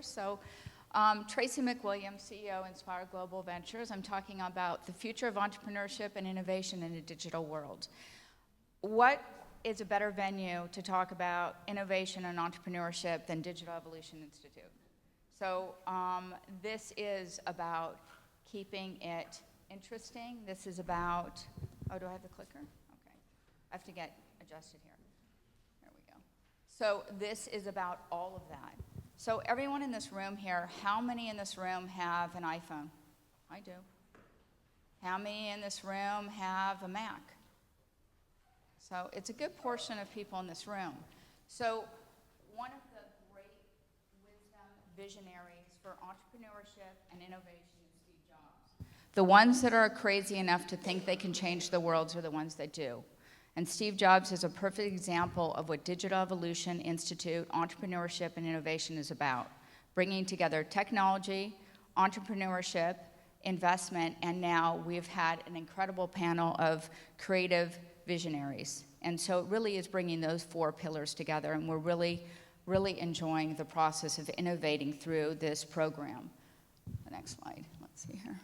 So Tracy McWilliams, CEO, Inspire Global Ventures. I'm talking about the future of entrepreneurship and innovation in a digital world. What is a better venue to talk about innovation and entrepreneurship than Digital Evolution Institute? So this is about keeping it interesting. This is about, oh, do I have the clicker? Okay. I have to get adjusted here. There we go. So this is about all of that. So everyone in this room here, how many in this room have an iPhone? I do. How many in this room have a Mac? So it's a good portion of people in this room. So one of the great wisdom visionaries for entrepreneurship and innovation is Steve Jobs. The ones that are crazy enough to think they can change the world are the ones that do. And Steve Jobs is a perfect example of what Digital Evolution Institute, entrepreneurship, and innovation is about. Bringing together technology, entrepreneurship, investment, and now we've had an incredible panel of creative visionaries. And so it really is bringing those four pillars together, and we're really, really enjoying the process of innovating through this program. The next slide, let's see here.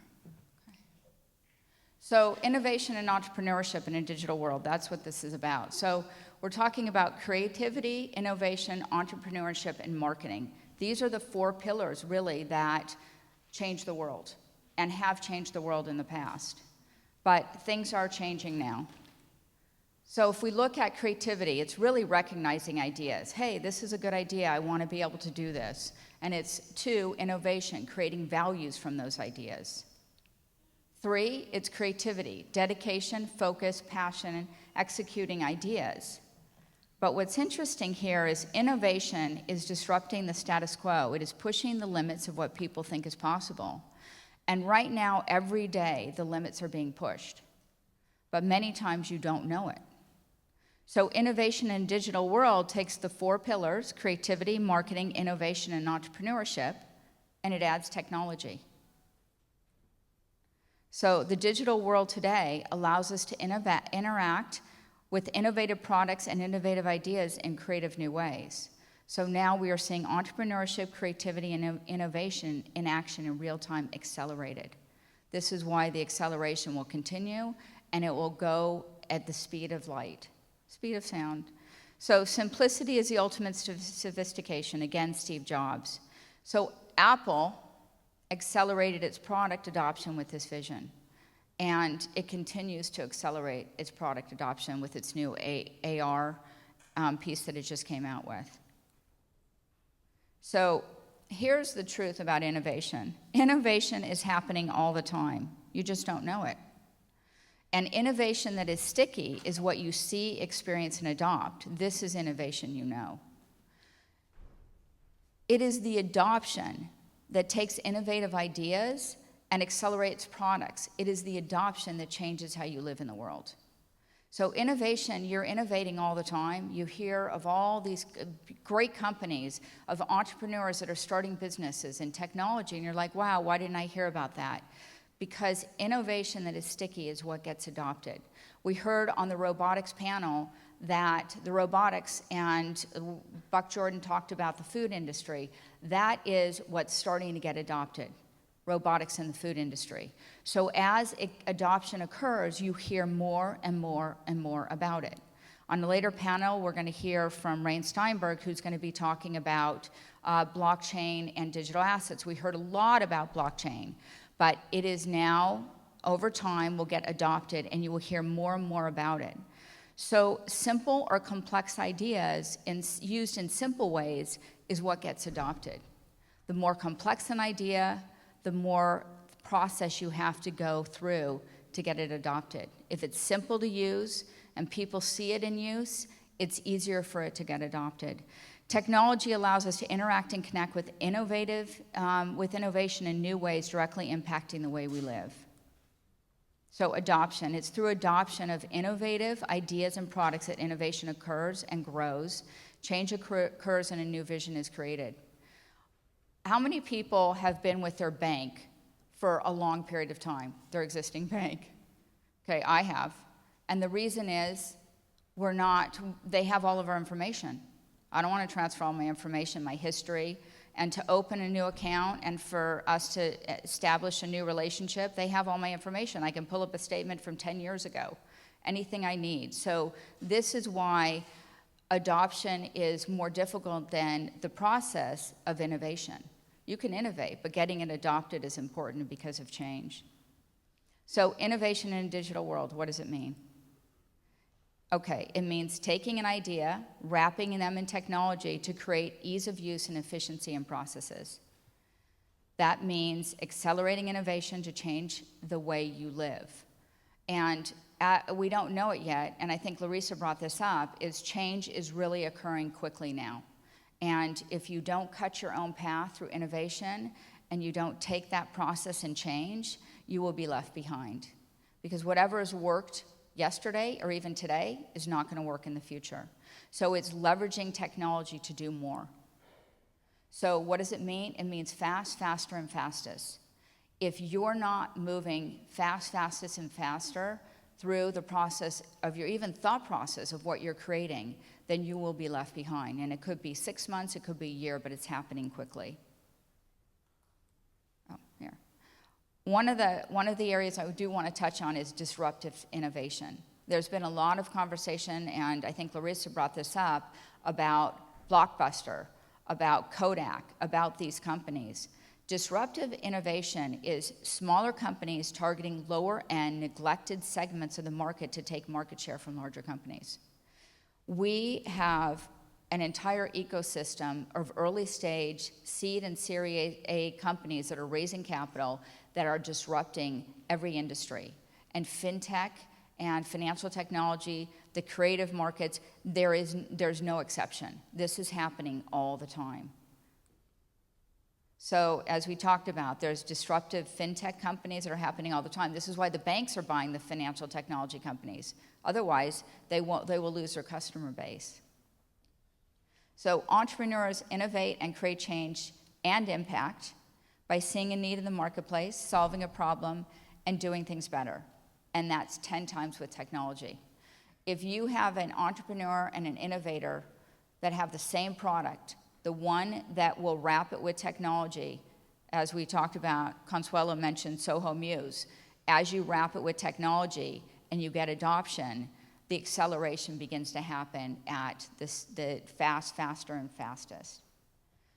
So innovation and entrepreneurship in a digital world, that's what this is about. So we're talking about creativity, innovation, entrepreneurship, and marketing. These are the four pillars, really, that change the world and have changed the world in the past. But things are changing now. So if we look at creativity, it's really recognizing ideas. Hey, this is a good idea. I want to be able to do this. And it's 2, innovation, creating values from those ideas. 3, it's creativity, dedication, focus, passion, and executing ideas. But what's interesting here is innovation is disrupting the status quo. It is pushing the limits of what people think is possible. And right now, every day, the limits are being pushed. But many times you don't know it. So innovation in a digital world takes the 4 pillars, creativity, marketing, innovation, and entrepreneurship, and it adds technology. So the digital world today allows us to interact with innovative products and innovative ideas in creative new ways. So now we are seeing entrepreneurship, creativity, and innovation in action in real time accelerated. This is why the acceleration will continue, and it will go at the speed of light, speed of sound. So simplicity is the ultimate sophistication, again, Steve Jobs. So Apple accelerated its product adoption with this vision. And it continues to accelerate its product adoption with its new AR piece that it just came out with. So here's the truth about innovation. Innovation is happening all the time. You just don't know it. And innovation that is sticky is what you see, experience, and adopt. This is innovation you know. It is the adoption that takes innovative ideas and accelerates products. It is the adoption that changes how you live in the world. So innovation, you're innovating all the time. You hear of all these great companies, of entrepreneurs that are starting businesses in technology, and you're like, wow, why didn't I hear about that? Because innovation that is sticky is what gets adopted. We heard on the robotics panel that the robotics, and Buck Jordan talked about the food industry, that is what's starting to get adopted, robotics in the food industry. So as adoption occurs, you hear more and more and more about it. On the later panel, we're going to hear from Rain Steinberg, who's going to be talking about blockchain and digital assets. We heard a lot about blockchain, but it is now, over time, will get adopted, and you will hear more and more about it. So simple or complex ideas used in simple ways is what gets adopted. The more complex an idea, the more process you have to go through to get it adopted. If it's simple to use and people see it in use, it's easier for it to get adopted. Technology allows us to interact and connect with innovation in new ways, directly impacting the way we live. So adoption, it's through adoption of innovative ideas and products that innovation occurs and grows. Change occurs and a new vision is created. How many people have been with their bank for a long period of time, their existing bank? Okay, I have. And the reason is they have all of our information. I don't want to transfer all my information, my history, and to open a new account and for us to establish a new relationship, they have all my information. I can pull up a statement from 10 years ago, anything I need. So this is why adoption is more difficult than the process of innovation. You can innovate, but getting it adopted is important because of change. So innovation in a digital world, what does it mean? Okay, it means taking an idea, wrapping them in technology to create ease of use and efficiency in processes. That means accelerating innovation to change the way you live. And we don't know it yet, and I think Larissa brought this up, is change is really occurring quickly now. And if you don't cut your own path through innovation and you don't take that process and change, you will be left behind. Because whatever has worked yesterday or even today is not going to work in the future. So it's leveraging technology to do more. So what does it mean? It means fast, faster, and fastest. If you're not moving fast, fastest, and faster through the process of your even thought process of what you're creating, then you will be left behind. And it could be 6 months, it could be a year, but it's happening quickly. Oh, here. One of the areas I do want to touch on is disruptive innovation. There's been a lot of conversation, and I think Larissa brought this up, about Blockbuster, about Kodak, about these companies. Disruptive innovation is smaller companies targeting lower-end, neglected segments of the market to take market share from larger companies. We have an entire ecosystem of early-stage seed and Series A companies that are raising capital that are disrupting every industry. And fintech and financial technology, the creative markets, there's no exception. This is happening all the time. So as we talked about, there's disruptive fintech companies that are happening all the time. This is why the banks are buying the financial technology companies. Otherwise, they will lose their customer base. So entrepreneurs innovate and create change and impact by seeing a need in the marketplace, solving a problem, and doing things better. And that's 10 times with technology. If you have an entrepreneur and an innovator that have the same product, the one that will wrap it with technology, as we talked about, Consuelo mentioned Soho Muse, as you wrap it with technology and you get adoption, the acceleration begins to happen at the faster and fastest.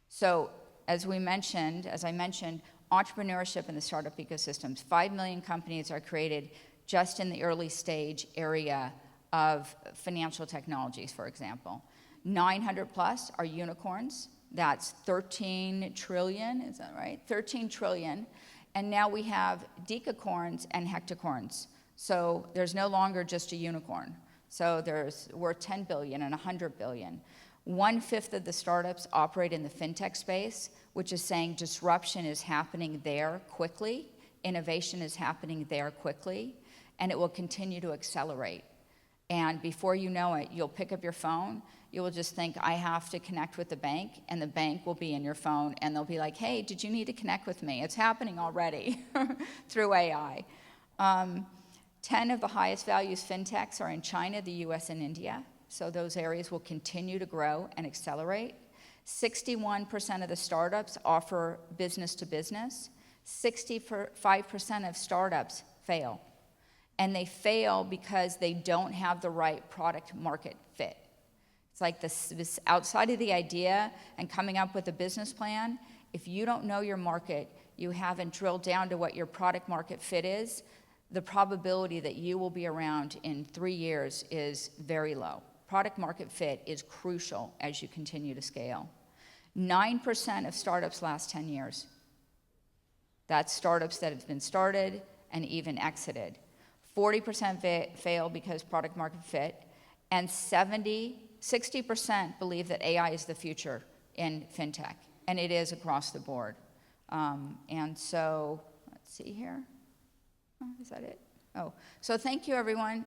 So as I mentioned, entrepreneurship in the startup ecosystems, 5 million companies are created just in the early stage area of financial technologies, for example. 900 plus are unicorns. That's 13 trillion, is that right? 13 trillion. And now we have decacorns and hectacorns. So there's no longer just a unicorn. So we're 10 billion and 100 billion. 1/5 of the startups operate in the fintech space, which is saying disruption is happening there quickly, innovation is happening there quickly, and it will continue to accelerate. And before you know it, you'll pick up your phone, you will just think, I have to connect with the bank, and the bank will be in your phone, and they'll be like, hey, did you need to connect with me? It's happening already through AI. 10 of the highest values fintechs are in China, the US, and India. So those areas will continue to grow and accelerate. 61% of the startups offer business to business. 65% of startups fail. And they fail because they don't have the right product market fit. It's like this outside of the idea and coming up with a business plan, if you don't know your market, you haven't drilled down to what your product market fit is, the probability that you will be around in 3 years is very low. Product market fit is crucial as you continue to scale. 9% of startups last 10 years. That's startups that have been started and even exited. 40% fail because product market fit, and 60% believe that AI is the future in fintech, and it is across the board. And so, let's see here. Oh, is that it? Oh, so thank you, everyone.